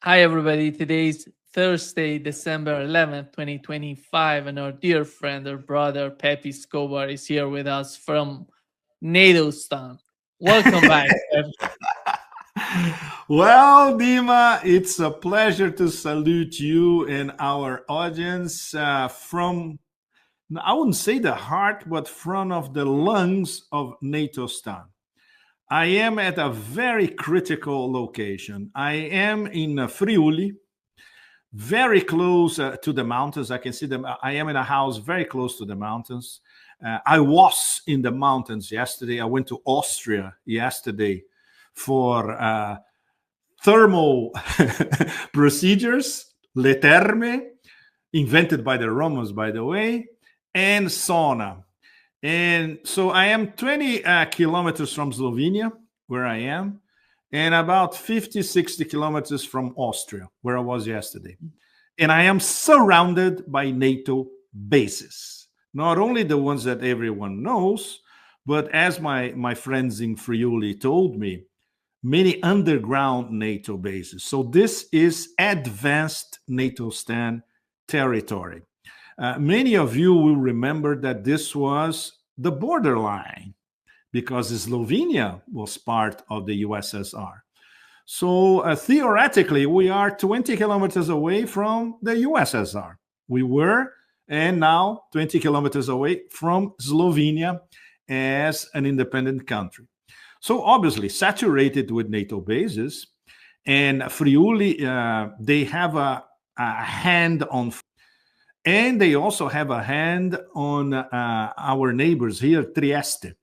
Hi, everybody. Today's Thursday, December 11th, 2025, and our dear friend, our brother, Pepe Escobar, is here with us from NATO stan. Welcome back, Pepe. Well, Dima, it's a pleasure to salute you and our audience from, I wouldn't say the heart, but front of the lungs of NATO stan. I am at a very critical location. I am in Friuli, very close to the mountains. I can see them. I am in a house very close to the mountains. I was in the mountains yesterday. I went to Austria yesterday for thermal procedures, le terme, invented by the Romans, by the way, and sauna. And so I am 20 kilometers from Slovenia, where I am, and about 50, 60 kilometers from Austria, where I was yesterday. And I am surrounded by NATO bases, not only the ones that everyone knows, but as my friends in Friuli told me, many underground NATO bases. So this is advanced NATO stan territory. Many of you will remember that this was the borderline because Slovenia was part of the USSR. So theoretically, we are 20 kilometers away from the USSR. We were, and now 20 kilometers away from Slovenia as an independent country. So obviously saturated with NATO bases, and Friuli, they have a hand on, and they also have a hand on our neighbors here, Trieste,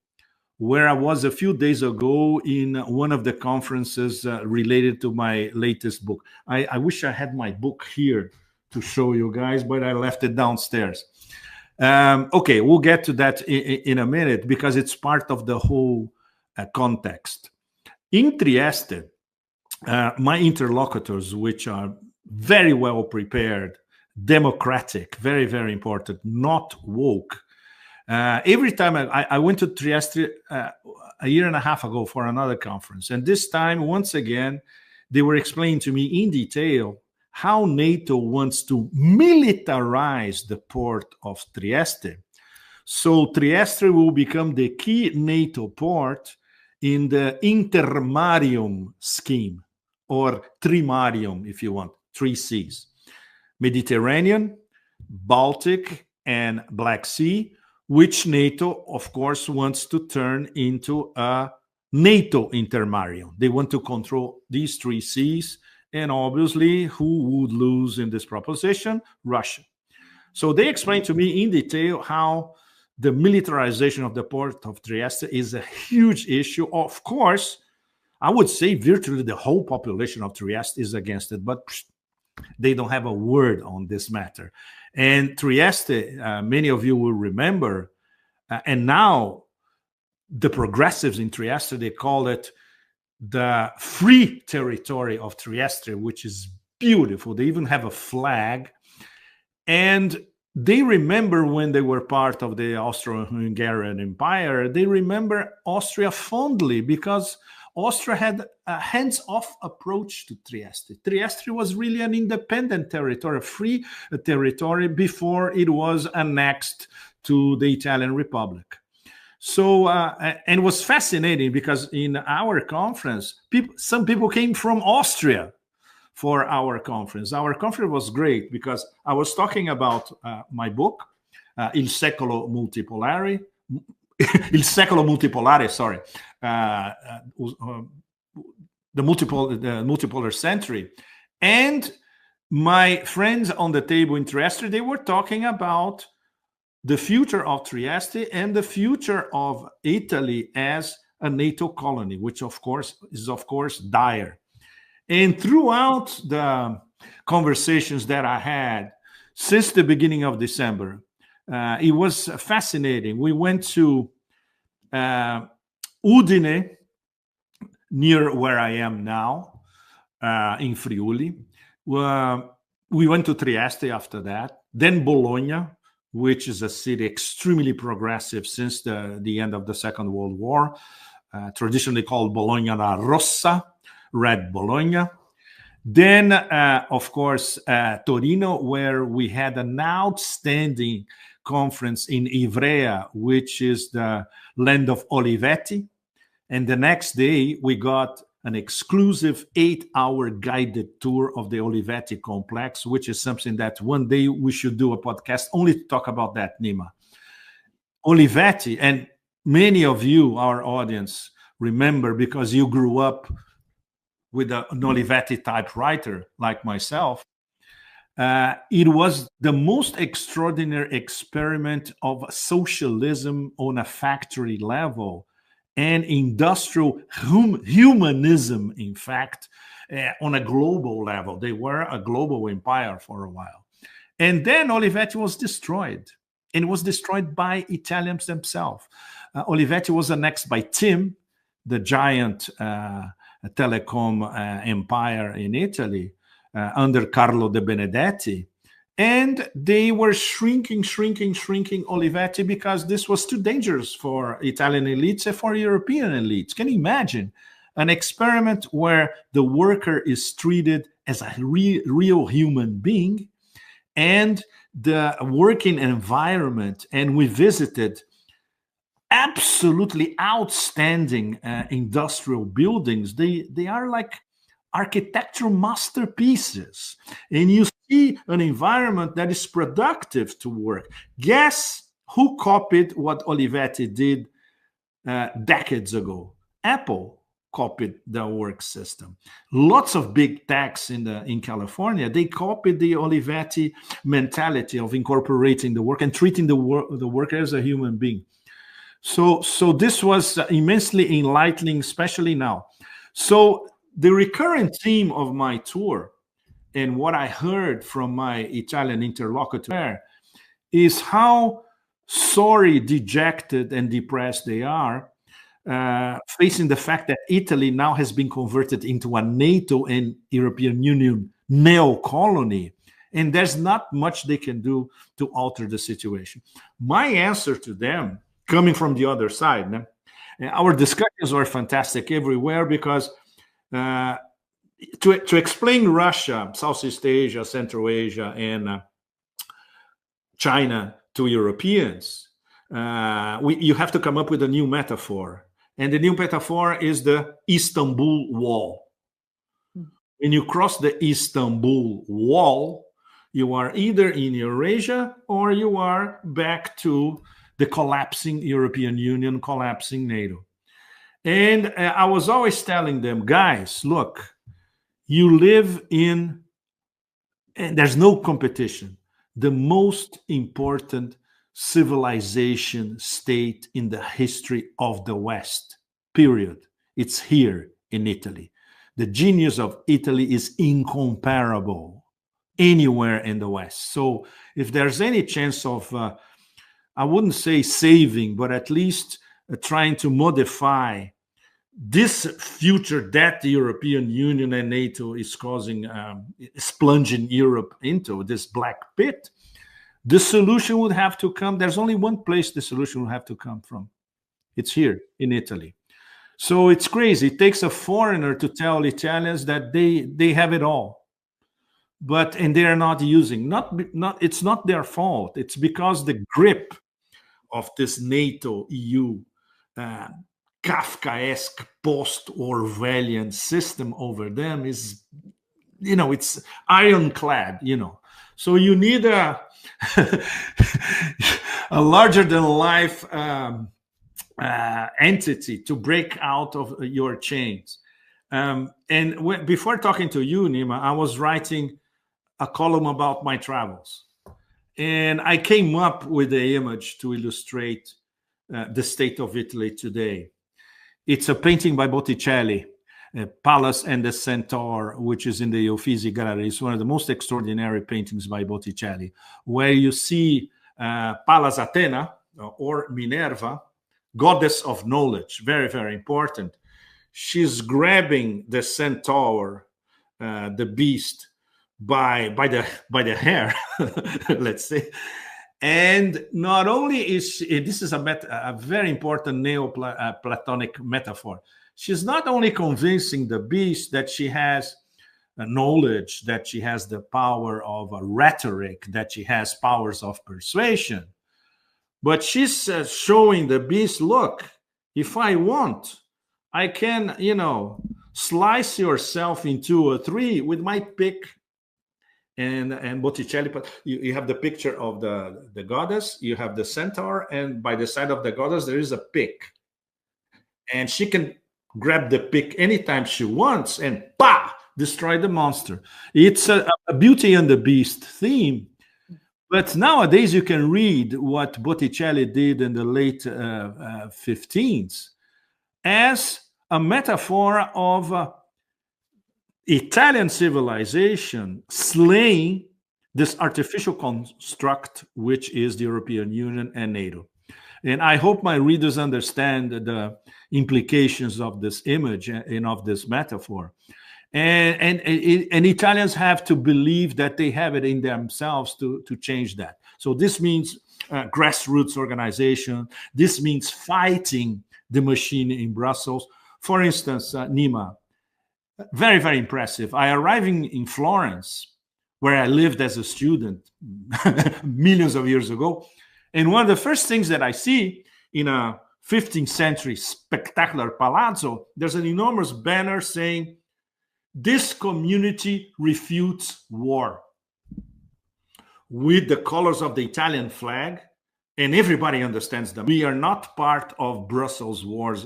where I was a few days ago in one of the conferences related to my latest book. I wish I had my book here to show you guys, but I left it downstairs. Okay, we'll get to that in a minute because it's part of the whole context. In Trieste, my interlocutors, which are very well prepared, democratic, very, very important, not woke. Every time I went to Trieste a year and a half ago for another conference, and this time, once again, they were explaining to me in detail how NATO wants to militarize the port of Trieste. So Trieste will become the key NATO port in the Intermarium scheme, or Trimarium, if you want, 3 Cs. Mediterranean, Baltic, and Black Sea, which NATO, of course, wants to turn into a NATO Intermarium. They want to control these 3 Cs, and obviously, who would lose in this proposition? Russia. So they explained to me in detail how the militarization of the port of Trieste is a huge issue. Of course, I would say virtually the whole population of Trieste is against it, but they don't have a word on this matter. And Trieste, many of you will remember, and now the progressives in Trieste, they call it the free territory of Trieste, which is beautiful. They even have a flag. And they remember when they were part of the Austro-Hungarian Empire, they remember Austria fondly because Austria had a hands-off approach to Trieste. Trieste was really an independent territory, a free territory before it was annexed to the Italian Republic. So, and it was fascinating because in our conference, some people came from Austria for our conference. Our conference was great because I was talking about my book, Il secolo multipolare, sorry, the multipolar century. And my friends on the table in Trieste, they were talking about the future of Trieste and the future of Italy as a NATO colony, which of course is dire. And throughout the conversations that I had since the beginning of December, it was fascinating. We went to Udine, near where I am now, in Friuli. We went to Trieste after that, then Bologna, which is a city extremely progressive since the end of the Second World War, traditionally called Bologna la Rossa, Red Bologna. Then, of course, Torino, where we had an outstanding conference in Ivrea, which is the land of Olivetti. And the next day, we got an exclusive 8-hour guided tour of the Olivetti complex, which is something that one day we should do a podcast only to talk about that, Nima. Olivetti, and many of you, our audience, remember because you grew up with an Olivetti typewriter like myself. It was the most extraordinary experiment of socialism on a factory level and industrial humanism, in fact, on a global level. They were a global empire for a while. And then Olivetti was destroyed, and it was destroyed by Italians themselves. Olivetti was annexed by TIM, the giant telecom empire in Italy, under Carlo de Benedetti. And they were shrinking Olivetti because this was too dangerous for Italian elites and for European elites. Can you imagine an experiment where the worker is treated as a real human being and the working environment? And we visited absolutely outstanding industrial buildings. They are like architectural masterpieces, and you see an environment that is productive to work. Guess who copied what Olivetti did decades ago? Apple copied the work system. Lots of big techs in California, they copied the Olivetti mentality of incorporating the work and treating the worker as a human being. So this was immensely enlightening, especially now. So the recurrent theme of my tour and what I heard from my Italian interlocutor is how sorry, dejected, and depressed they are, facing the fact that Italy now has been converted into a NATO and European Union neo-colony, and there's not much they can do to alter the situation. My answer to them, coming from the other side, our discussions were fantastic everywhere because to explain Russia, Southeast Asia, Central Asia, and China to Europeans, you have to come up with a new metaphor. And the new metaphor is the Istanbul Wall. When you cross the Istanbul Wall, you are either in Eurasia or you are back to the collapsing European Union, collapsing NATO. And I was always telling them, guys, look, you live in, and there's no competition, the most important civilization state in the history of the West, period. It's here in Italy. The genius of Italy is incomparable anywhere in the West. So if there's any chance of, I wouldn't say saving, but at least trying to modify this future that the European Union and NATO is causing, is plunging Europe into, this black pit, the solution would have to come. There's only one place the solution will have to come from. It's here in Italy. So it's crazy. It takes a foreigner to tell Italians that they have it all, and they are not using. It's not their fault. It's because the grip of this NATO EU Kafkaesque post-Orwellian system over them is, it's ironclad, So you need a larger-than-life entity to break out of your chains. Before talking to you, Nima, I was writing a column about my travels. And I came up with the image to illustrate the state of Italy today. It's a painting by Botticelli, Pallas and the Centaur, which is in the Uffizi Gallery. It's one of the most extraordinary paintings by Botticelli, where you see Pallas Athena, or Minerva, goddess of knowledge, very, very important. She's grabbing the centaur, the beast, by the hair, let's say. And not only is she, this is a very important Neoplatonic metaphor. She's not only convincing the beast that she has knowledge, that she has the power of rhetoric, that she has powers of persuasion. But she's showing the beast, look, if I want, I can, slice yourself in 2 or 3 with my pick. And Botticelli, you have the picture of the goddess, you have the centaur, and by the side of the goddess, there is a pick. And she can grab the pick anytime she wants and destroy the monster. It's a Beauty and the Beast theme. But nowadays you can read what Botticelli did in the late 15th as a metaphor of Italian civilization slaying this artificial construct, which is the European Union and NATO. And I hope my readers understand the implications of this image and of this metaphor. And Italians have to believe that they have it in themselves to change that. So this means grassroots organization. This means fighting the machine in Brussels. For instance, Nima, very, very impressive. I arrived in Florence, where I lived as a student millions of years ago. And one of the first things that I see in a 15th century spectacular palazzo, there's an enormous banner saying, "This community refutes war," with the colors of the Italian flag, and everybody understands them. We are not part of Brussels wars,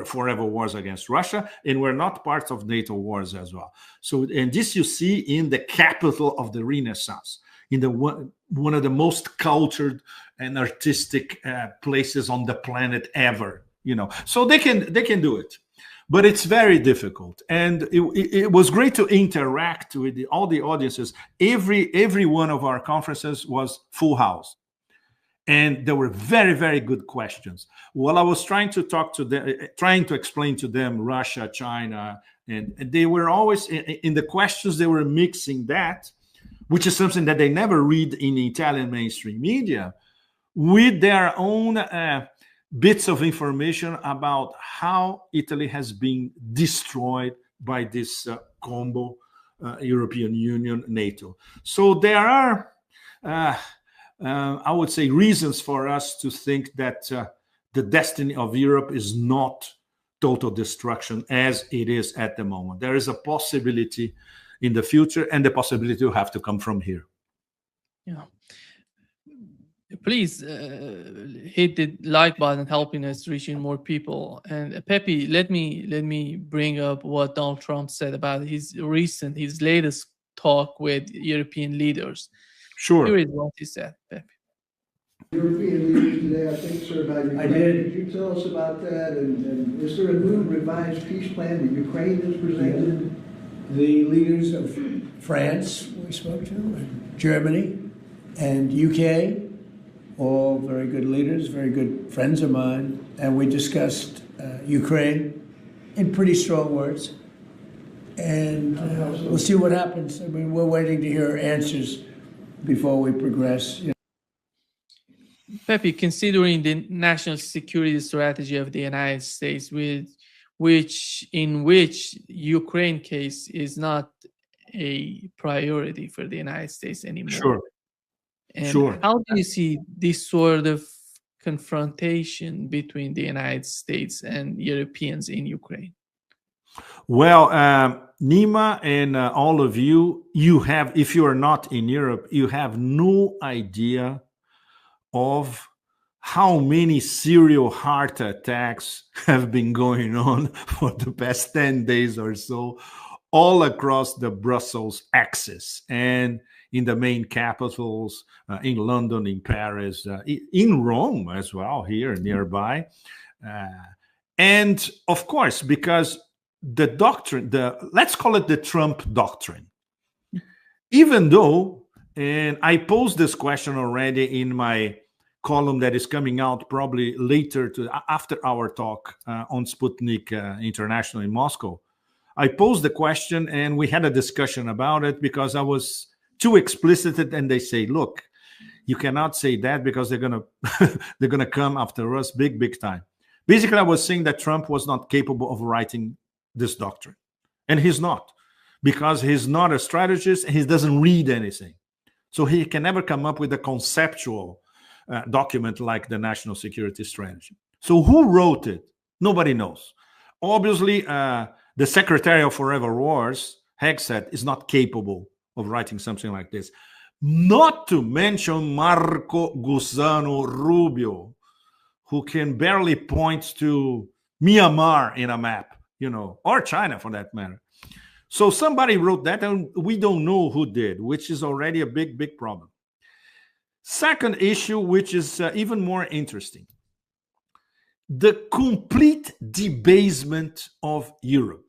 forever wars against Russia, and we're not part of NATO wars as well. So, and this you see in the capital of the Renaissance, in the one of the most cultured and artistic places on the planet ever. So they can do it. But it's very difficult, and it was great to interact with all the audiences. Every one of our conferences was full house, and there were very, very good questions. While I was trying to explain to them Russia, China, and they were always in the questions. They were mixing that, which is something that they never read in Italian mainstream media, with their own bits of information about how Italy has been destroyed by this combo, European Union, NATO. So there are, I would say, reasons for us to think that the destiny of Europe is not total destruction as it is at the moment. There is a possibility in the future, and the possibility will have to come from here. Yeah. Please hit the like button, helping us reaching more people. And Pepe, let me bring up what Donald Trump said about his latest talk with European leaders. Sure. Here is what he said, Pepe. European leaders today, I think, sir, about Ukraine. I did. Could you tell us about that? And is there a new revised peace plan that Ukraine has presented? The leaders of France, we spoke to, and Germany, and UK, all very good leaders, very good friends of mine, and we discussed Ukraine in pretty strong words. And we'll see what happens. I mean, we're waiting to hear answers before we progress. Pepe, considering the national security strategy of the United States, in which Ukraine case is not a priority for the United States anymore. Sure. And sure. How do you see this sort of confrontation between the United States and Europeans in Ukraine? Well, Nima and all of you have, if you are not in Europe, you have no idea of how many serial heart attacks have been going on for the past 10 days or so, all across the Brussels axis and in the main capitals, in London, in Paris, in Rome as well, here nearby. And of course, because the doctrine, let's call it the Trump doctrine, even though, and I posed this question already in my column that is coming out probably later after our talk on Sputnik International in Moscow. I posed the question and we had a discussion about it because I was too explicit, and they say, look, you cannot say that because they're gonna come after us big time. Basically, I was saying that Trump was not capable of writing this doctrine, and he's not, because he's not a strategist. He doesn't read anything. So he can never come up with a conceptual document like the National Security Strategy. So who wrote it? Nobody knows. Obviously, the Secretary of Forever Wars, Hegseth, is not capable of writing something like this. Not to mention Marco Gusano Rubio, who can barely point to Myanmar in a map, or China for that matter. So somebody wrote that, and we don't know who did, which is already a big, big problem. Second issue, which is even more interesting, the complete debasement of Europe.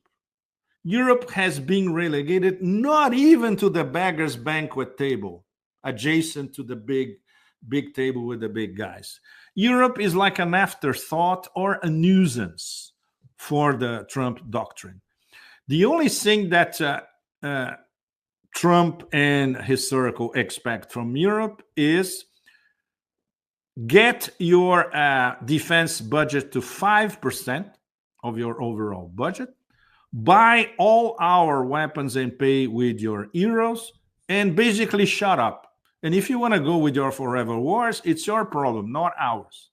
Europe has been relegated not even to the beggar's banquet table, adjacent to the big table with the big guys. Europe is like an afterthought or a nuisance for the Trump doctrine. The only thing that Trump and his circle expect from Europe is get your defense budget to 5% of your overall budget, buy all our weapons and pay with your euros, and basically shut up. And if you want to go with your forever wars, it's your problem, not ours.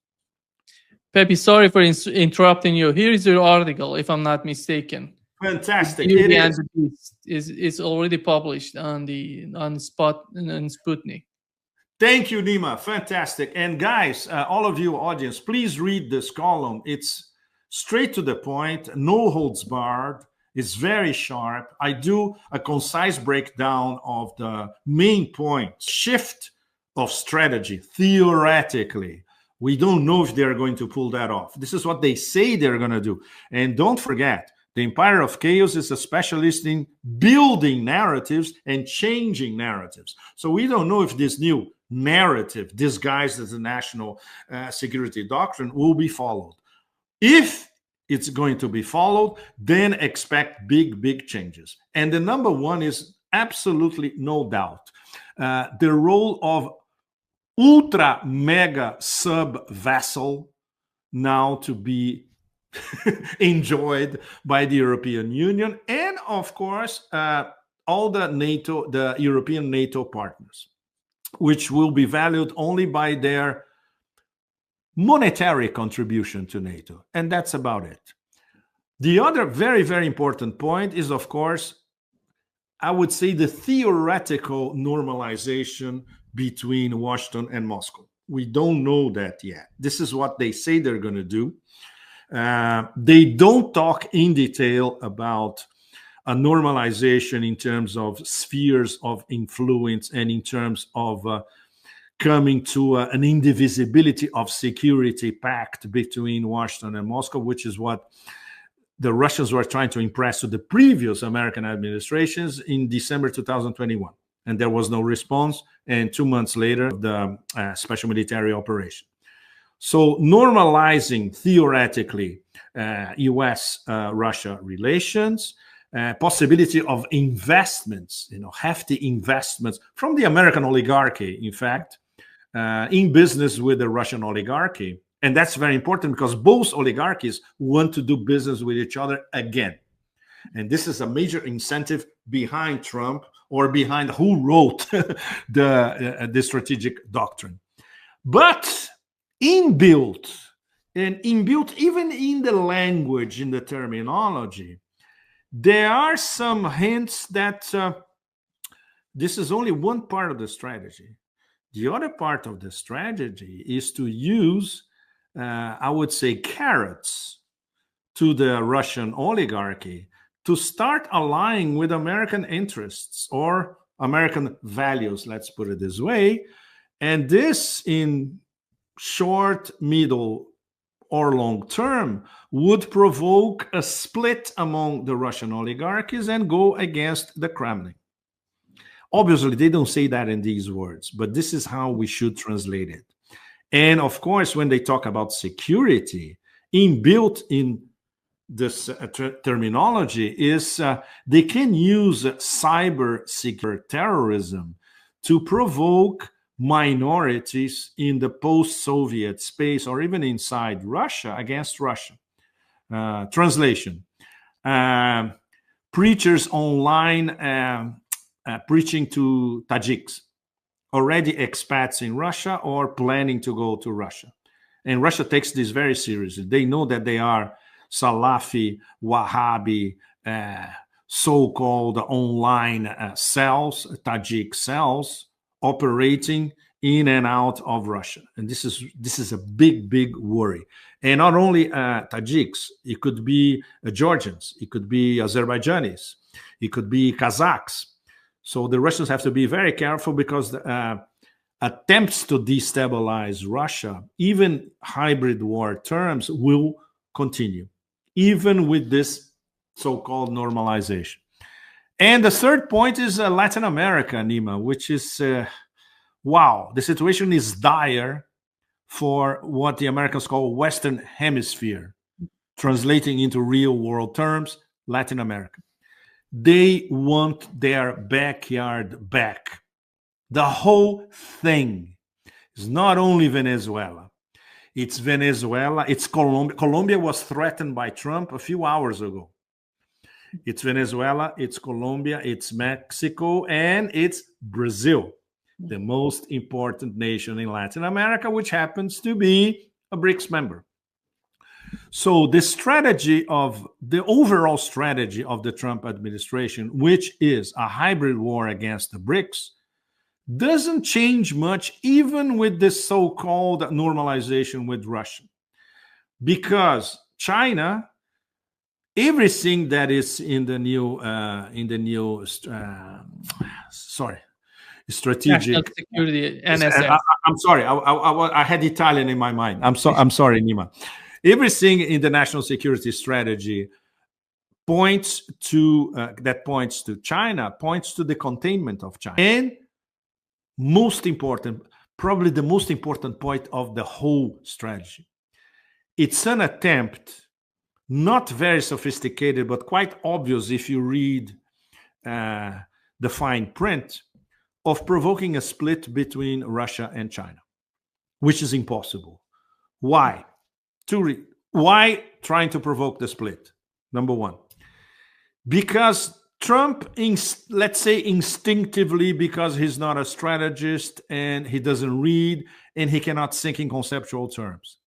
Pepe, sorry for interrupting you. Here is your article, if I'm not mistaken. Fantastic. It is already published on Sputnik. Thank you, Nima. Fantastic. And guys, all of you audience, please read this column. It's straight to the point, no holds barred. It's very sharp. I do a concise breakdown of the main points. Shift of strategy, theoretically. We don't know if they're going to pull that off. This is what they say they're going to do. And don't forget, the Empire of Chaos is a specialist in building narratives and changing narratives. So we don't know if this new narrative, disguised as a national security doctrine, will be followed. If it's going to be followed, then expect big, big changes. And the number one is absolutely no doubt the role of ultra mega sub vessel now to be enjoyed by the European Union and, of course, all the European NATO partners, which will be valued only by their monetary contribution to NATO. And that's about it. The other very, very important point is, of course, I would say the theoretical normalization between Washington and Moscow. We don't know that yet. This is what they say they're going to do. They don't talk in detail about a normalization in terms of spheres of influence and in terms of coming to an indivisibility of security pact between Washington and Moscow, which is what the Russians were trying to impress to the previous American administrations in December 2021. And there was no response. And 2 months later, the special military operation. So normalizing theoretically US-Russia relations, possibility of investments, hefty investments from the American oligarchy, in fact, in business with the Russian oligarchy. And that's very important because both oligarchies want to do business with each other again. And this is a major incentive behind Trump or behind who wrote the strategic doctrine. But inbuilt even in the language, in the terminology, there are some hints that this is only one part of the strategy. The other part of the strategy is to use, I would say, carrots to the Russian oligarchy to start aligning with American interests or American values, let's put it this way. And this, in short, middle, or long term, would provoke a split among the Russian oligarchies and go against the Kremlin. Obviously, they don't say that in these words, but this is how we should translate it. And of course, when they talk about security, inbuilt in this terminology is they can use cyber security terrorism to provoke minorities in the post-Soviet space or even inside Russia against Russia. Translation. preachers online preaching to Tajiks, already expats in Russia or planning to go to Russia. And Russia takes this very seriously. They know that they are Salafi, Wahhabi, so-called online cells, Tajik cells, operating in and out of Russia. And this is a big worry. And not only Tajiks, it could be Georgians, it could be Azerbaijanis, it could be Kazakhs. So the Russians have to be very careful, because attempts to destabilize Russia, even hybrid war terms, will continue, even with this so-called normalization. And the third point is Latin America, Nima, which is, wow, the situation is dire for what the Americans call Western Hemisphere, translating into real world terms, Latin America. They want their backyard back. The whole thing is not only Venezuela. It's Venezuela. It's Colombia. Colombia was threatened by Trump a few hours ago. It's Venezuela. It's Colombia. It's Mexico. And it's Brazil, the most important nation in Latin America, which happens to be a BRICS member. So the overall strategy of the Trump administration, which is a hybrid war against the BRICS, doesn't change much, even with this so-called normalization with Russia. Because China, everything that is in the new strategic national security, NSS. I'm sorry, I had Italian in my mind. I'm sorry, Nima. Everything in the national security strategy points to China, points to the containment of China. And most important, probably the most important point of the whole strategy, it's an attempt, not very sophisticated, but quite obvious if you read the fine print, of provoking a split between Russia and China, which is impossible. Why? Why trying to provoke the split? Number one, because Trump, let's say instinctively, because he's not a strategist and he doesn't read and he cannot think in conceptual terms,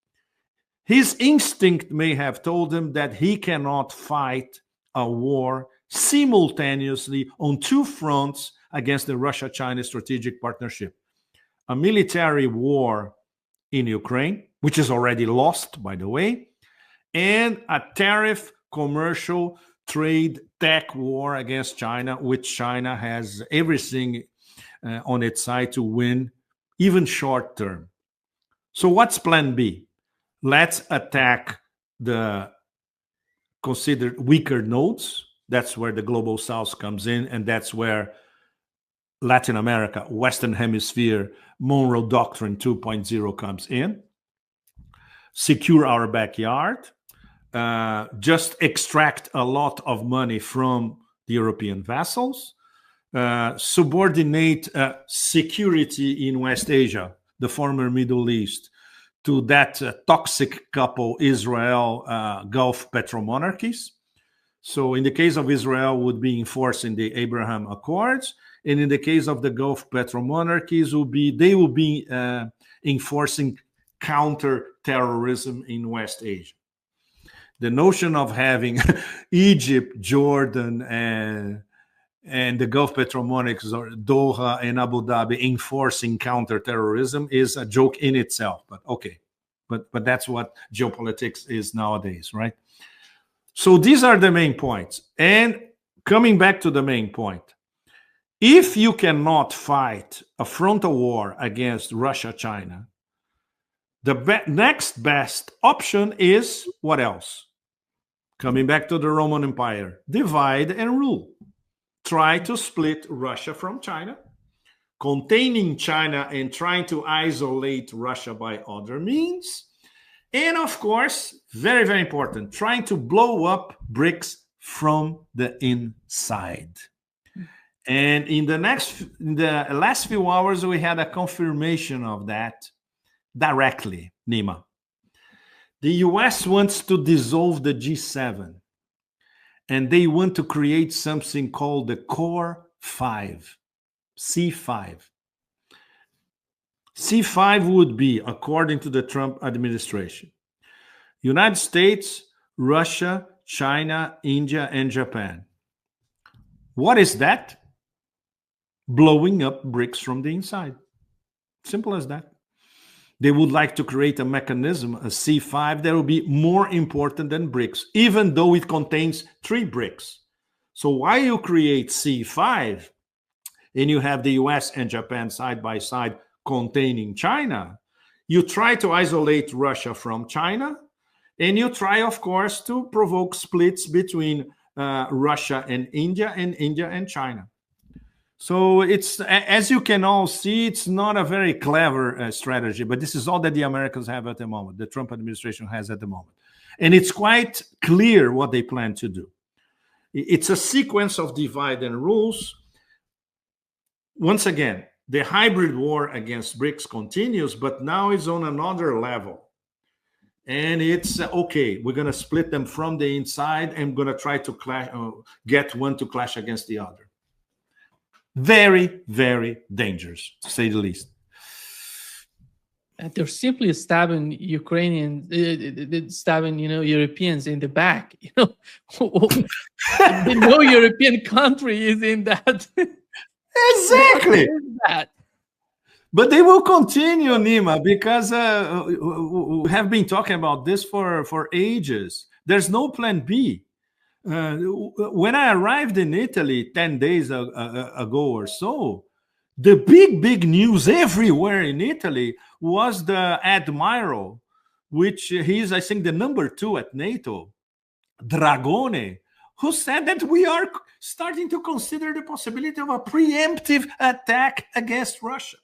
his instinct may have told him that he cannot fight a war simultaneously on two fronts against the Russia-China strategic partnership. A military war in Ukraine, which is already lost, by the way, and a tariff, commercial, trade, tech war against China, which China has everything on its side to win, even short term. So what's plan B? Let's attack the considered weaker nodes. That's where the global south comes in, and that's where Latin America, Western Hemisphere, Monroe Doctrine 2.0 comes in. Secure our backyard, just extract a lot of money from the European vassals, subordinate security in West Asia, the former Middle East, to that toxic couple, Israel, Gulf petromonarchies. So in the case of Israel, would be enforcing the Abraham Accords. And in the case of the Gulf petromonarchies, they will be enforcing counter-terrorism in West Asia. The notion of having Egypt, Jordan, and the Gulf petromonarchies, or Doha and Abu Dhabi, enforcing counter-terrorism is a joke in itself. But okay, but that's what geopolitics is nowadays, right? So these are the main points. And coming back to the main point, if you cannot fight a frontal war against Russia, China, the next best option is what else? Coming back to the Roman Empire, divide and rule. Try to split Russia from China, containing China and trying to isolate Russia by other means. And of course, very, very important, trying to blow up BRICS from the inside. And in the last few hours, we had a confirmation of that directly, Nima. The US wants to dissolve the G7. and they want to create something called the Core 5, C5. C5 would be, according to the Trump administration, United States, Russia, China, India, and Japan. What is that? Blowing up BRICS from the inside. Simple as that. They would like to create a mechanism, a C5, that will be more important than BRICS, even though it contains 3 BRICS. So why you create C5 and you have the US and Japan side by side containing China, you try to isolate Russia from China, and you try, of course, to provoke splits between Russia and India and China. So it's, as you can all see, it's not a very clever strategy, but this is all that the Americans have at the moment, the Trump administration has at the moment. And it's quite clear what they plan to do. It's a sequence of divide and rules. Once again, the hybrid war against BRICS continues, but now it's on another level. And it's, okay, we're going to split them from the inside and going to try to clash, get one to clash against the other. Very, very dangerous, to say the least. They're simply stabbing Europeans in the back. No European country is in that. Exactly. But they will continue, Nima, because we have been talking about this for ages. There's no plan B. When I arrived in Italy 10 days ago or so, the big news everywhere in Italy was the admiral, which he's, I think, the number 2 at NATO, Dragone, who said that we are starting to consider the possibility of a preemptive attack against Russia.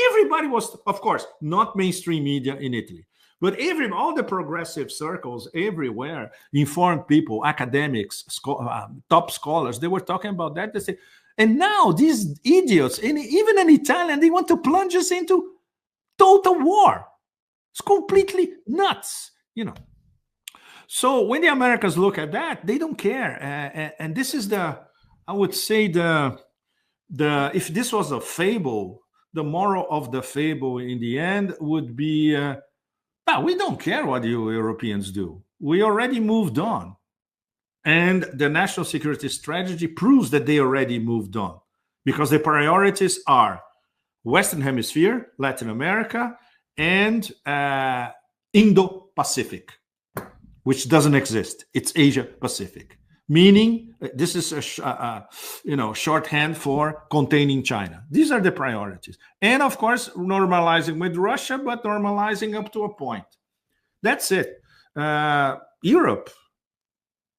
Everybody was, of course, not mainstream media in Italy, but all the progressive circles everywhere, informed people, academics, top scholars, they were talking about that. They say, and now these idiots, and even an Italian, they want to plunge us into total war. It's completely nuts, So when the Americans look at that, they don't care. And this is I would say if this was a fable, the moral of the fable in the end would be, we don't care what you Europeans do. We already moved on. And the national security strategy proves that they already moved on, because the priorities are Western Hemisphere, Latin America, and Indo-Pacific, which doesn't exist. It's Asia-Pacific, meaning this is a shorthand for containing China. These are the priorities. And of course, normalizing with Russia, but normalizing up to a point. That's it. Europe.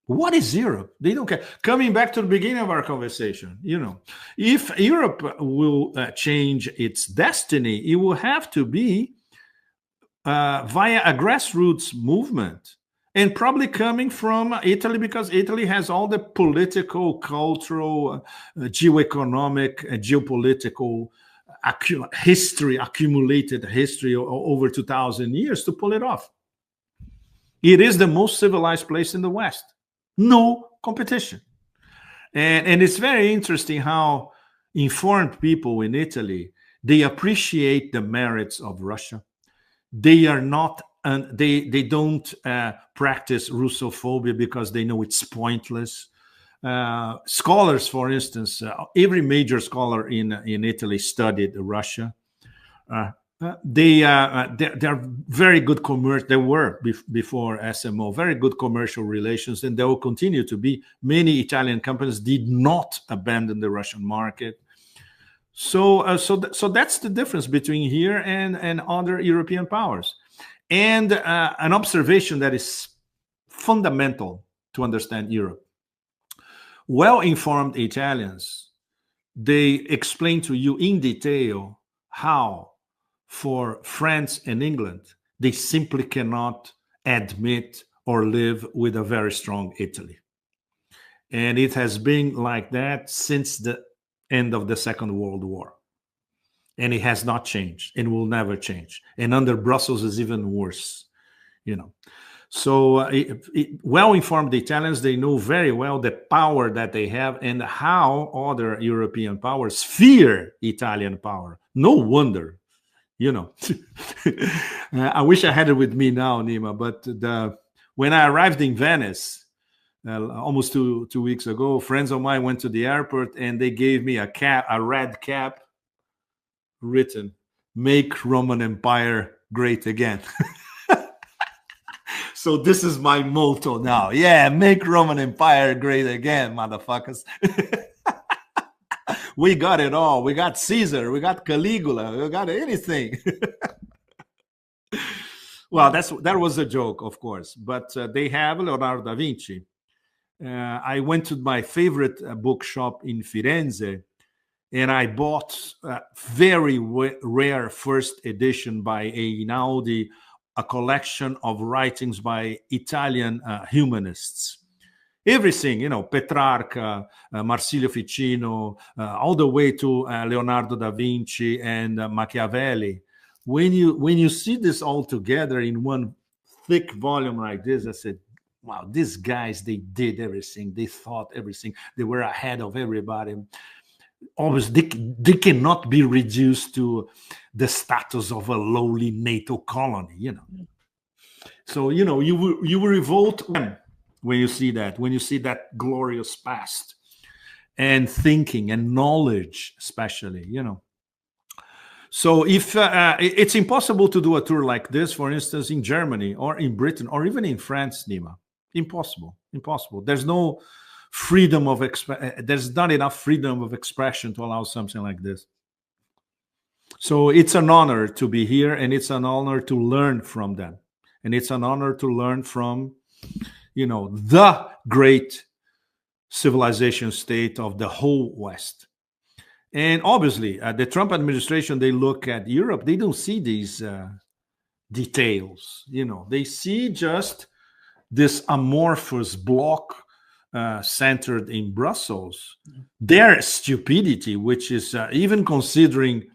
What is Europe? They don't care. Coming back to the beginning of our conversation, if Europe will change its destiny, it will have to be via a grassroots movement, and probably coming from Italy, because Italy has all the political, cultural, geoeconomic, geopolitical accumulated history over 2,000 years to pull it off. It is the most civilized place in the West. No competition. And it's very interesting how informed people in Italy, they appreciate the merits of Russia. They are not, and they don't practice Russophobia because they know it's pointless. Scholars, for instance, every major scholar in Italy studied Russia. They're very good commercial. They were before SMO, very good commercial relations, and they will continue to be. Many Italian companies did not abandon the Russian market. So that's the difference between here and other European powers. And an observation that is fundamental to understand Europe. Well-informed Italians, they explain to you in detail how, for France and England, they simply cannot admit or live with a very strong Italy. And it has been like that since the end of the Second World War. And it has not changed and will never change. And under Brussels is even worse, So well-informed Italians, they know very well the power that they have and how other European powers fear Italian power. No wonder, you know. I wish I had it with me now, Nima, but when I arrived in Venice almost two weeks ago, friends of mine went to the airport and they gave me a red cap written, "Make Roman Empire Great Again." So this is my motto now. Yeah, make Roman Empire great again, motherfuckers. We got it all. We got Caesar. We got Caligula. We got anything. Well, that was a joke, of course. But they have Leonardo da Vinci. I went to my favorite bookshop in Firenze, and I bought a very rare first edition by Einaudi, a collection of writings by Italian humanists. Everything, you know, Petrarca, Marsilio Ficino, all the way to Leonardo da Vinci and Machiavelli. When you see this all together in one thick volume like this, I said, wow, these guys, they did everything. They thought everything. They were ahead of everybody. Always, they cannot be reduced to the status of a lowly NATO colony, you know. So, you know, you will revolt when you see that glorious past and thinking and knowledge, especially, you know. So if it's impossible to do a tour like this, for instance, in Germany or in Britain or even in France, Nima, impossible. There's no freedom of there's not enough freedom of expression to allow something like this. So it's an honor to be here, and it's an honor to learn from them, and it's an honor to learn from, you know, the great civilization state of the whole West. And obviously, the Trump administration, they look at Europe, they don't see these details, you know, they see just this amorphous block centered in Brussels. Their stupidity, which is even considering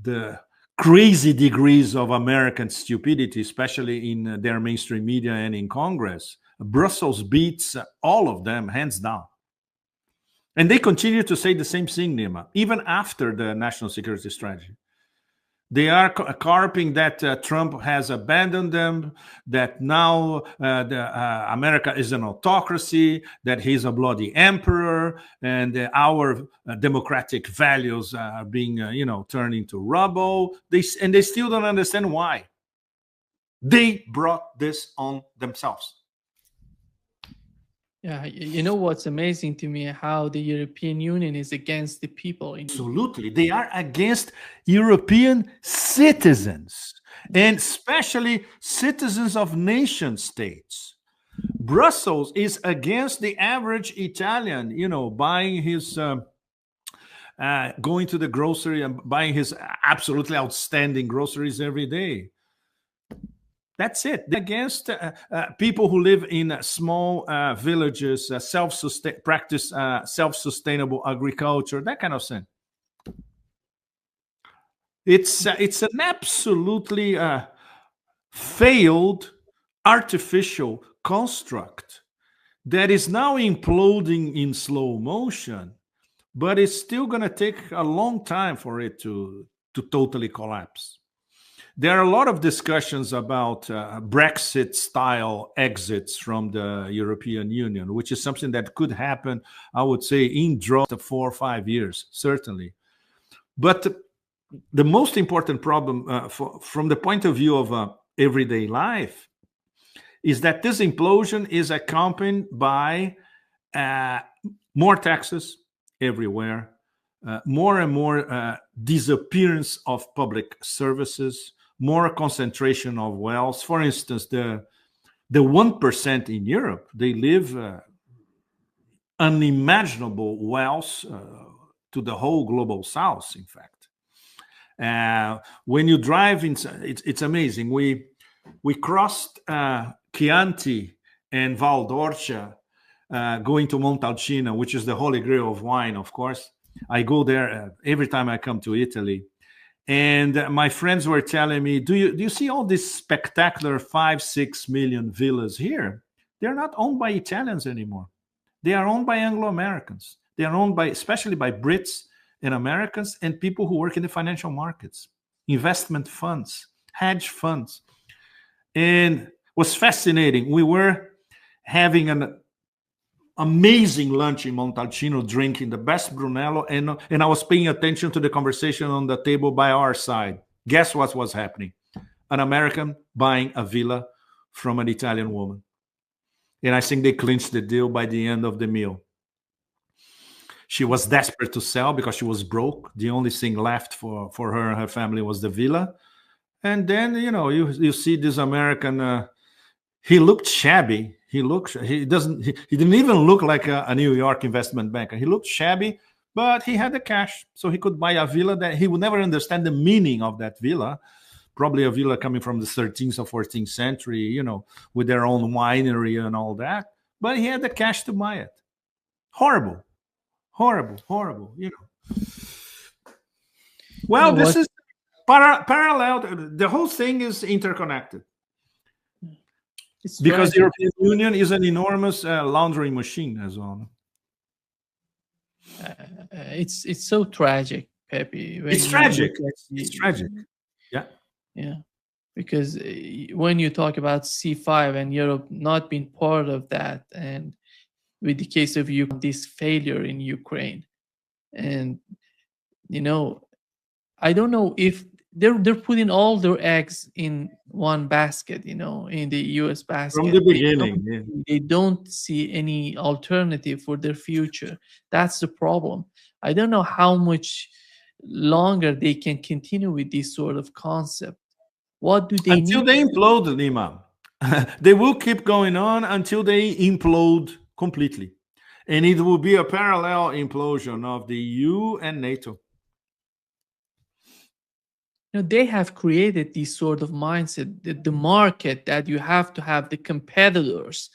the crazy degrees of American stupidity, especially in their mainstream media and in Congress, Brussels beats all of them hands down. And they continue to say the same thing, Nima, even after the national security strategy. They are carping that Trump has abandoned them, that now America is an autocracy, that he's a bloody emperor, and our democratic values are being, you know, turned into rubble. They still don't understand why. They brought this on themselves. Yeah, you know what's amazing to me, how the European Union is against the people. Absolutely. They are against European citizens, and especially citizens of nation states. Brussels is against the average Italian, you know, buying his, going to the grocery and buying his absolutely outstanding groceries every day. That's it. They're against people who live in small villages, practice self-sustainable agriculture, that kind of thing. It's an absolutely failed artificial construct that is now imploding in slow motion, but it's still going to take a long time for it to totally collapse. There are a lot of discussions about Brexit-style exits from the European Union, which is something that could happen, I would say, in draw to 4 or 5 years, certainly. But the most important problem from the point of view of everyday life is that this implosion is accompanied by more taxes everywhere, more and more disappearance of public services, more concentration of wealth. For instance, the 1% in Europe, they live unimaginable wealth to the whole global south, in fact. When you drive, it's amazing. We crossed Chianti and Val d'Orcia, going to Montalcino, which is the holy grail of wine, of course. I go there every time I come to Italy. And my friends were telling me, do you see all these spectacular 5-6 million villas here? They're not owned by Italians anymore. They are owned by Anglo-Americans. They are owned especially by Brits and Americans and people who work in the financial markets, investment funds, hedge funds. And it was fascinating. We were having an amazing lunch in Montalcino, drinking the best Brunello, and I was paying attention to the conversation on the table by our side. Guess what was happening? An American buying a villa from an Italian woman. And I think they clinched the deal by the end of the meal. She was desperate to sell because she was broke. The only thing left for her and her family was the villa. And then, you see this American, he looked shabby. He didn't even look like a New York investment banker. He looked shabby, but he had the cash. So he could buy a villa that he would never understand the meaning of that villa. Probably a villa coming from the 13th or 14th century, with their own winery and all that. But he had the cash to buy it. Horrible. Well, this is parallel. The whole thing is interconnected. Because the European Union is an enormous laundering machine as well. It's so tragic, Pepe. It's tragic. It's tragic. Yeah. Because when you talk about C5 and Europe not being part of that, and with the case of this failure in Ukraine, and I don't know if they're putting all their eggs in one basket, in the US basket. From the beginning, they don't see any alternative for their future. That's the problem. I don't know how much longer they can continue with this sort of concept. What do they until they implode, Lima? They will keep going on until they implode completely. And it will be a parallel implosion of the EU and NATO. They have created this sort of mindset, the market, that you have to have the competitors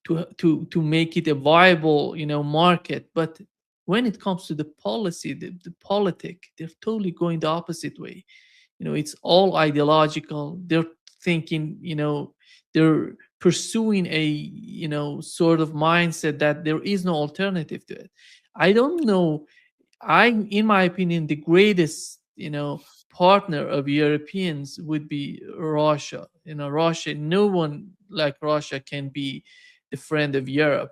to make it a viable, market. But when it comes to the policy, the politic, they're totally going the opposite way. It's all ideological. They're thinking, they're pursuing a, sort of mindset that there is no alternative to it. I don't know. In my opinion, the greatest, partner of Europeans would be Russia. Russia, no one like Russia can be the friend of Europe,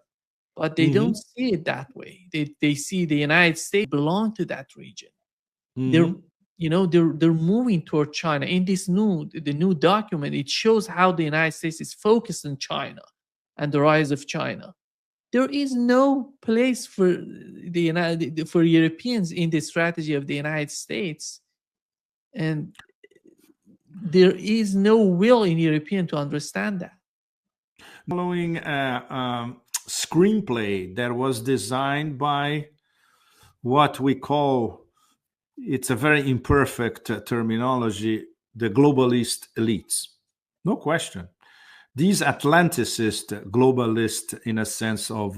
but they don't see it that way. They see the United States belong to that region. They're moving toward China. In the new document, it shows how the United States is focused on China and the rise of China. There is no place for for Europeans in the strategy of the United States. And there is no will in European to understand that. Following screenplay that was designed by what we call, it's a very imperfect terminology, the globalist elites. No question. These Atlanticist globalists, in a sense of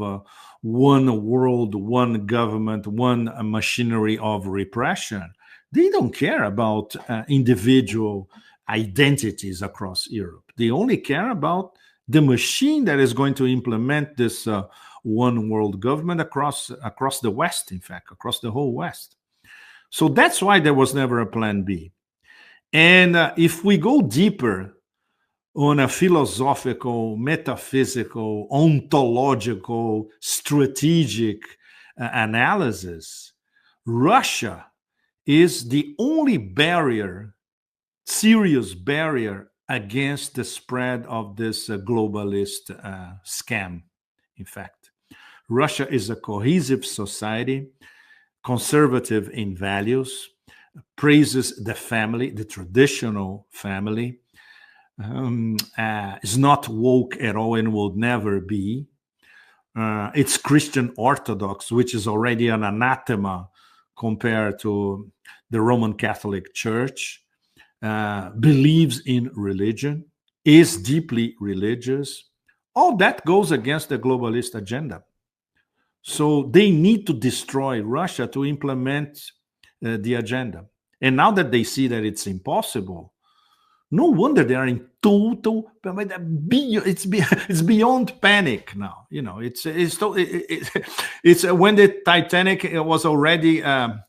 one world, one government, one machinery of repression, they don't care about individual identities across Europe. They only care about the machine that is going to implement this one world government across the West, in fact, across the whole West. So that's why there was never a plan B. And if we go deeper on a philosophical, metaphysical, ontological, strategic analysis, Russia is the only serious barrier against the spread of this globalist scam. In fact, Russia is a cohesive society, conservative in values, praises the family, the traditional family, is not woke at all and will never be. It's Christian Orthodox, which is already an anathema compared to the Roman Catholic Church, believes in religion, is deeply religious. All that goes against the globalist agenda. So they need to destroy Russia to implement the agenda. And now that they see that it's impossible, no wonder they are in total. It's beyond panic now. You know, it's when the Titanic was already down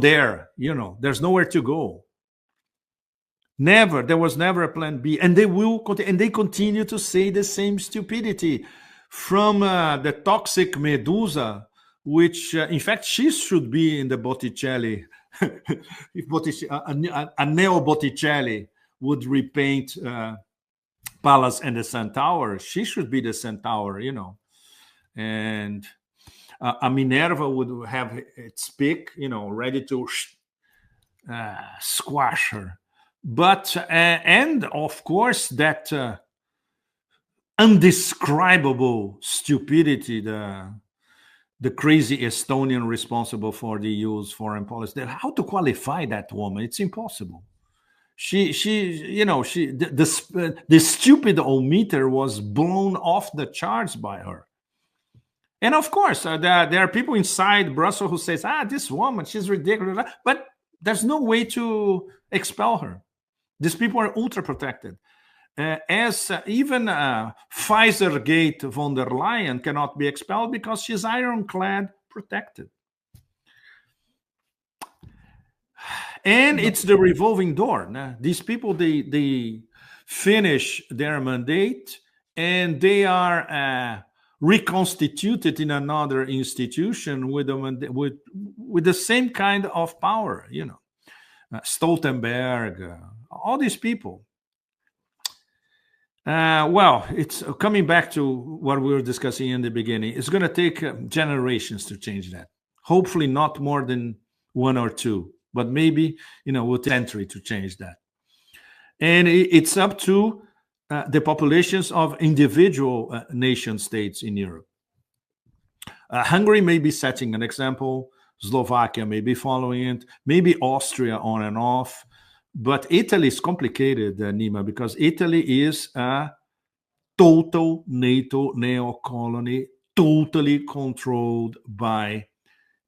there. You know, there's nowhere to go. There was never a plan B, and they will continue, and they continue to say the same stupidity from the toxic Medusa, which in fact she should be in the Botticelli. If a neo Botticelli would repaint Pallas and the Centaur, she should be the Centaur, you know, and a Minerva would have its pick, you know, ready to squash her. But and of course that undescribable stupidity, the crazy Estonian responsible for the EU's foreign policy. How to qualify that woman? It's impossible. The stupid meter was blown off the charts by her. And of course, there are people inside Brussels who says, this woman, she's ridiculous. But there's no way to expel her. These people are ultra protected. Even Pfizer-gate von der Leyen cannot be expelled because she's ironclad protected. And it's the revolving door. Now, these people, they finish their mandate and they are reconstituted in another institution with the same kind of power, you know. Stoltenberg, all these people. Well, it's coming back to what we were discussing in the beginning. It's going to take generations to change that. Hopefully not more than one or two, but maybe, you know, with a century to change that. And it's up to the populations of individual nation states in Europe. Hungary may be setting an example. Slovakia may be following it. Maybe Austria on and off. But Italy is complicated, Nima, because Italy is a total NATO neo-colony, totally controlled by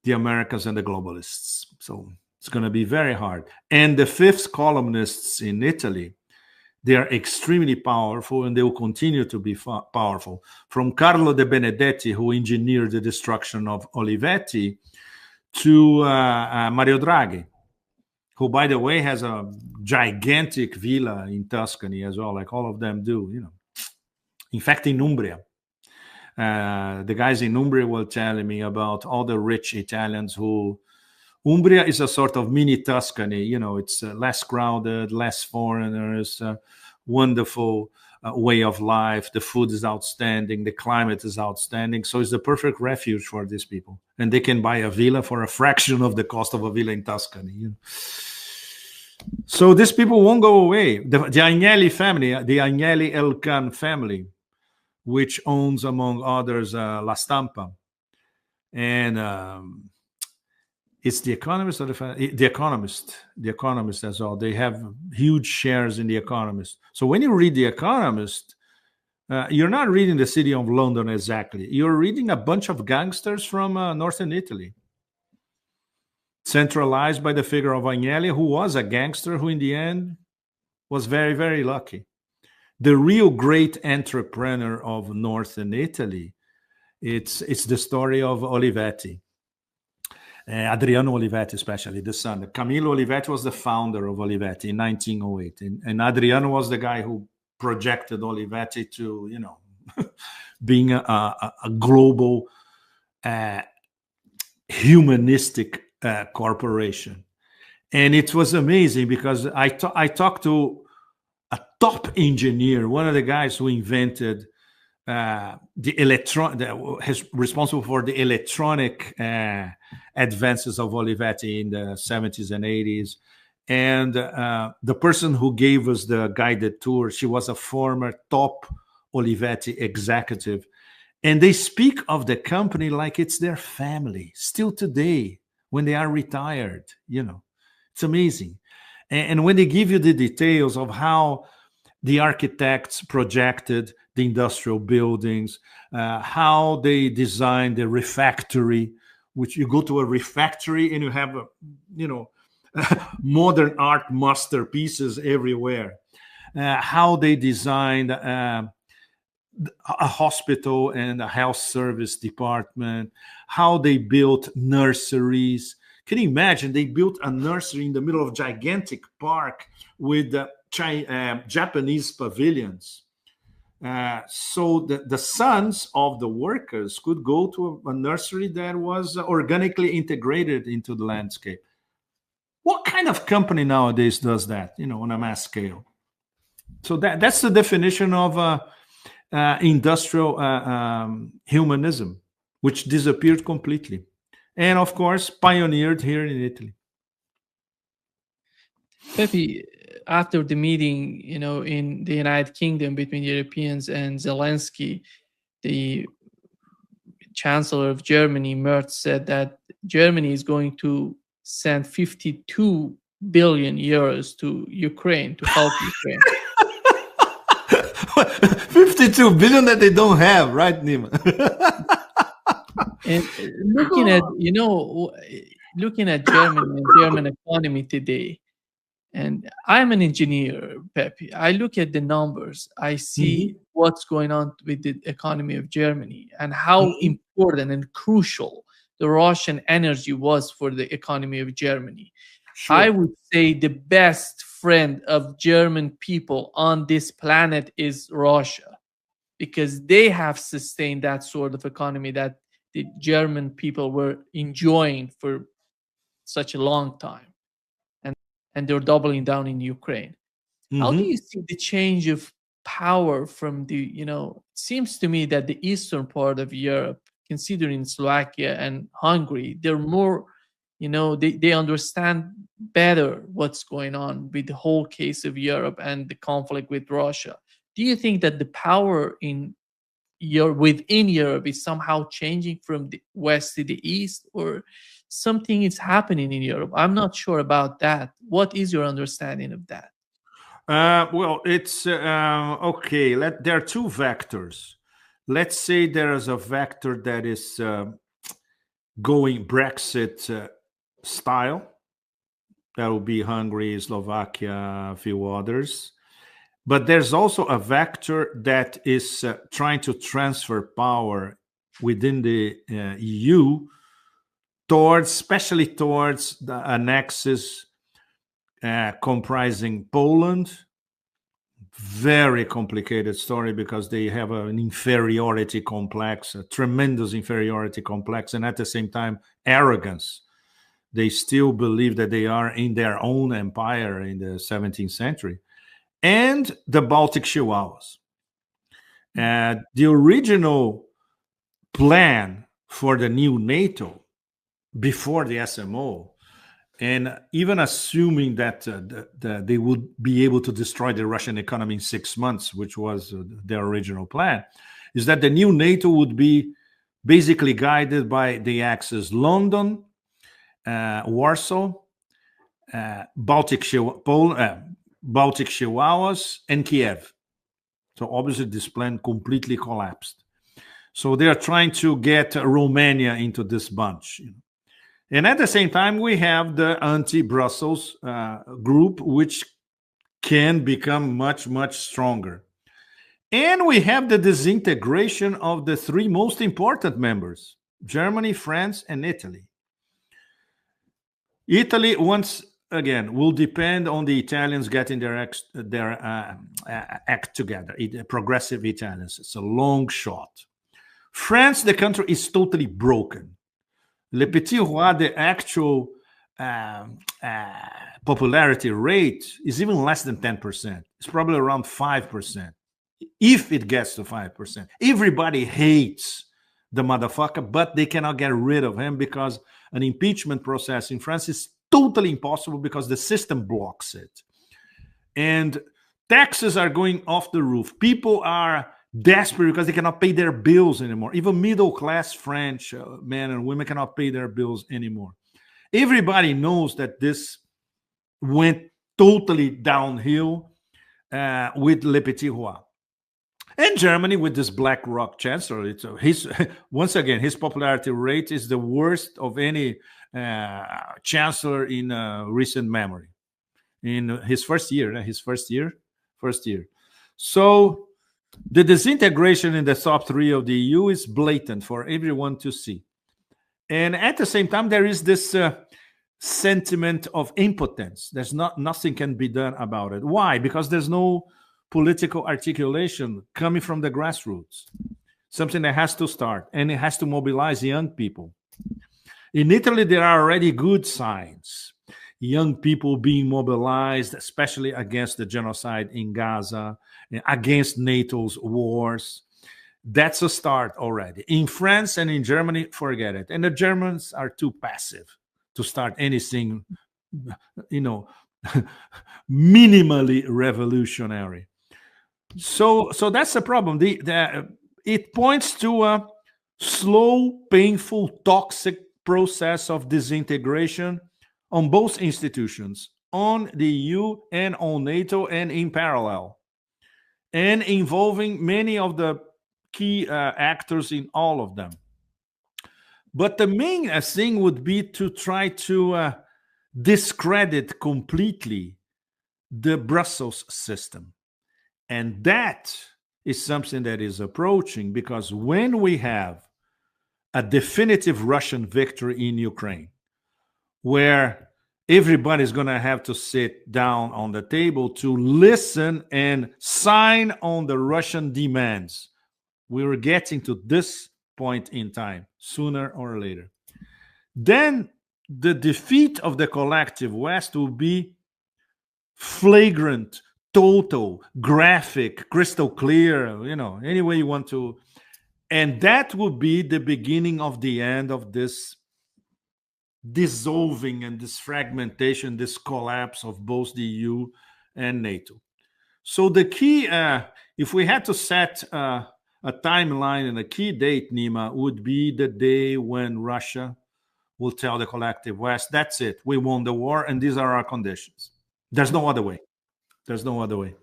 the Americans and the globalists. So it's going to be very hard. And the fifth columnists in Italy, they are extremely powerful and they will continue to be powerful. From Carlo De Benedetti, who engineered the destruction of Olivetti, to Mario Draghi, who, by the way, has a gigantic villa in Tuscany as well, like all of them do, you know. In fact, in Umbria. The guys in Umbria were telling me about all the rich Italians who... Umbria is a sort of mini Tuscany, you know, it's less crowded, less foreigners, wonderful way of life. The food is outstanding. The climate is outstanding. So it's the perfect refuge for these people. And they can buy a villa for a fraction of the cost of a villa in Tuscany. You know? So these people won't go away. The Agnelli family, the Agnelli Elkan family, which owns, among others, La Stampa. And it's The Economist or The Economist. The Economist as well. They have huge shares in The Economist. So when you read The Economist, you're not reading the city of London exactly. You're reading a bunch of gangsters from northern Italy, centralized by the figure of Agnelli, who was a gangster who in the end was very, very lucky. The real great entrepreneur of northern Italy, it's the story of Olivetti. Adriano Olivetti, especially the son. Camillo Olivetti was the founder of Olivetti in 1908. And Adriano was the guy who projected Olivetti to, you know, being a global humanistic corporation. And it was amazing because I talked to a top engineer, one of the guys who invented responsible for the electronic advances of Olivetti in the 70s and 80s. And the person who gave us the guided tour, she was a former top Olivetti executive. And they speak of the company like it's their family, still today, when they are retired. You know, it's amazing. And when they give you the details of how the architects projected the industrial buildings, how they designed the refectory which you go to a refectory and you have modern art masterpieces everywhere. How they designed a hospital and a health service department, how they built nurseries. Can you imagine? They built a nursery in the middle of a gigantic park with Japanese pavilions. So the sons of the workers could go to a nursery that was organically integrated into the landscape. What kind of company nowadays does that, on a mass scale? So that's the definition of industrial humanism, which disappeared completely. And of course, pioneered here in Italy. Pepe, after the meeting, in the United Kingdom between Europeans and Zelensky, the Chancellor of Germany, Merz, said that Germany is going to send 52 billion euros to Ukraine to help Ukraine. 52 billion that they don't have, right, Nima? And looking at Germany and German economy today, and I'm an engineer, Pepe. I look at the numbers. I see what's going on with the economy of Germany and how important and crucial the Russian energy was for the economy of Germany. Sure. I would say the best friend of German people on this planet is Russia, because they have sustained that sort of economy that the German people were enjoying for such a long time. And they're doubling down in Ukraine. How do you see the change of power from the, it seems to me that the eastern part of Europe, considering Slovakia and Hungary, they're more, they understand better what's going on with the whole case of Europe and the conflict with Russia. Do you think that the power within Europe is somehow changing from the west to the east, or something is happening in Europe? I'm not sure about that. What is your understanding of that? Well, it's okay. There are two vectors. Let's say there is a vector that is going Brexit style. That will be Hungary, Slovakia, a few others. But there's also a vector that is trying to transfer power within the EU especially towards the annexes comprising Poland. Very complicated story because they have an inferiority complex, a tremendous inferiority complex, and at the same time, arrogance. They still believe that they are in their own empire in the 17th century. And the Baltic Chihuahuas. The original plan for the new NATO before the SMO, and even assuming that they would be able to destroy the Russian economy in 6 months, which was their original plan, is that the new NATO would be basically guided by the axis London, Warsaw, Baltic Chihuahuas, and Kiev. So obviously this plan completely collapsed. So they are trying to get Romania into this bunch. And at the same time, we have the anti-Brussels group, which can become much, much stronger. And we have the disintegration of the three most important members, Germany, France, and Italy. Italy, once again, will depend on the Italians getting their act together, progressive Italians. It's a long shot. France, the country is totally broken. Le Petit Roi, the actual popularity rate is even less than 10%. It's probably around 5%, if it gets to 5%. Everybody hates the motherfucker, but they cannot get rid of him because an impeachment process in France is totally impossible because the system blocks it. And taxes are going off the roof. People are desperate because they cannot pay their bills anymore. Even middle-class French men and women cannot pay their bills anymore. Everybody knows that this went totally downhill with Le Petit Roi. And Germany with this BlackRock chancellor, his once again his popularity rate is the worst of any chancellor in recent memory. In his first year. So the disintegration in the top three of the EU is blatant for everyone to see. And at the same time, there is this sentiment of impotence. There's nothing can be done about it. Why? Because there's no political articulation coming from the grassroots. Something that has to start, and it has to mobilize young people. In Italy, there are already good signs. Young people being mobilized, especially against the genocide in Gaza, against NATO's wars. That's a start already. In France and in Germany, forget it. And the Germans are too passive to start anything, minimally revolutionary. So that's the problem. It points to a slow, painful, toxic process of disintegration on both institutions, on the EU and on NATO, and in parallel, and involving many of the key actors in all of them. But the main thing would be to try to discredit completely the Brussels system. And that is something that is approaching, because when we have a definitive Russian victory in Ukraine, where everybody's going to have to sit down on the table to listen and sign on the Russian demands, we're getting to this point in time, sooner or later, then the defeat of the collective West will be flagrant, total, graphic, crystal clear, any way you want to. And that would be the beginning of the end of this dissolving and this fragmentation, this collapse of both the EU and NATO. So the key, if we had to set a timeline and a key date, Nima, would be the day when Russia will tell the collective West, that's it, we won the war and these are our conditions. There's no other way. There's no other way.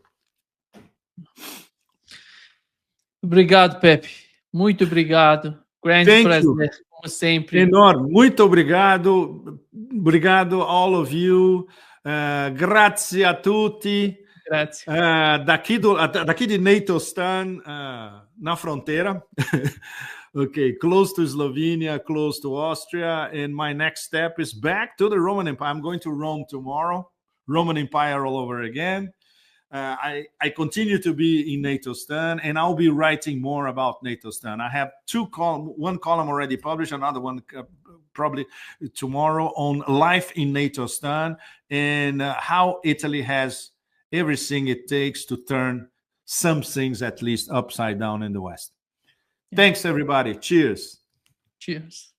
Obrigado, Pepe. Muito obrigado. Grande prazer, como sempre. Enorme. Muito obrigado. Obrigado, all of you. Grazie a tutti. Grazie. Daqui de NATO Stan, na fronteira. Okay, close to Slovenia, close to Austria. And my next step is back to the Roman Empire. I'm going to Rome tomorrow. Roman Empire all over again. I continue to be in NATO Stan, and I'll be writing more about NATO Stan. I have one column already published, another one probably tomorrow on life in NATO Stan and how Italy has everything it takes to turn some things at least upside down in the West. Yeah. Thanks, everybody. Cheers. Cheers.